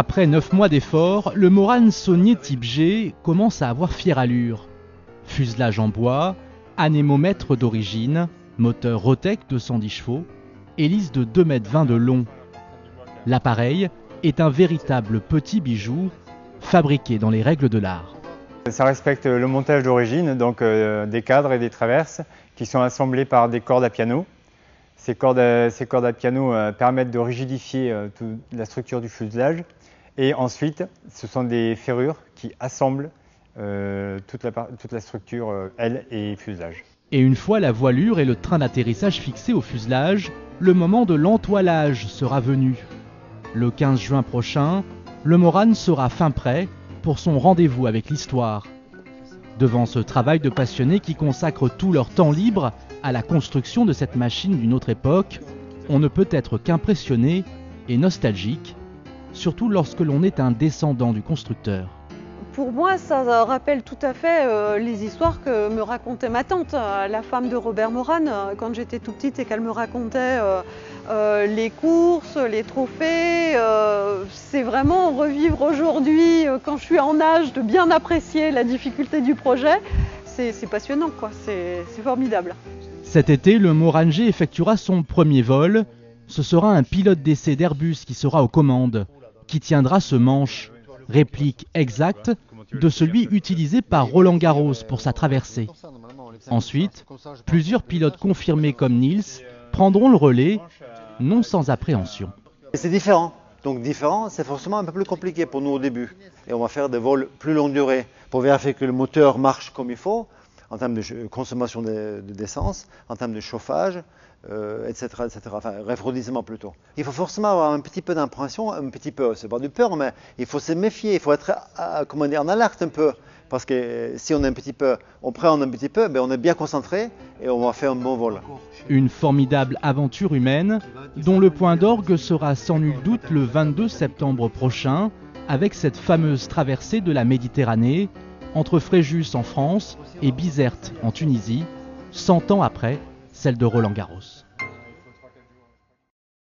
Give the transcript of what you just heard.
Après 9 mois d'efforts, le Morane Saulnier Type G commence à avoir fière allure. Fuselage en bois, anémomètre d'origine, moteur Rotec de 110 chevaux, hélice de 2,20 m de long. L'appareil est un véritable petit bijou, fabriqué dans les règles de l'art. Ça respecte le montage d'origine, donc des cadres et des traverses qui sont assemblés par des cordes à piano. Ces cordes à piano permettent de rigidifier toute la structure du fuselage. Et ensuite, ce sont des ferrures qui assemblent toute la structure aile et fuselage. Et une fois la voilure et le train d'atterrissage fixés au fuselage, le moment de l'entoilage sera venu. Le 15 juin prochain, le Morane sera fin prêt pour son rendez-vous avec l'histoire. Devant ce travail de passionnés qui consacrent tout leur temps libre à la construction de cette machine d'une autre époque, on ne peut être qu'impressionné et nostalgique, surtout lorsque l'on est un descendant du constructeur. Pour moi, ça rappelle tout à fait les histoires que me racontait ma tante, la femme de Robert Morane, quand j'étais tout petite et qu'elle me racontait les courses, les trophées. C'est vraiment revivre aujourd'hui, quand je suis en âge de bien apprécier la difficulté du projet. C'est passionnant, quoi. C'est formidable. Cet été, le Morane G effectuera son premier vol. Ce sera un pilote d'essai d'Airbus qui sera aux commandes, qui tiendra ce manche, réplique exacte de celui utilisé par Roland Garros pour sa traversée. Ensuite, plusieurs pilotes confirmés comme Niels prendront le relais, non sans appréhension. C'est différent. Donc différent, c'est forcément un peu plus compliqué pour nous au début. Et on va faire des vols plus longue durée pour vérifier que le moteur marche comme il faut, en termes de consommation d'essence, en termes de chauffage, etc., etc. Enfin, refroidissement plutôt. Il faut forcément avoir un petit peu d'impréhension, un petit peu, c'est pas du peur, mais il faut se méfier, il faut être en alerte un peu. Parce que si on est un petit peu, on prend un petit peu, ben on est bien concentré et on va faire un bon vol. Une formidable aventure humaine dont le point d'orgue sera sans nul doute le 22 septembre prochain avec cette fameuse traversée de la Méditerranée entre Fréjus en France et Bizerte en Tunisie, 100 ans après celle de Roland Garros.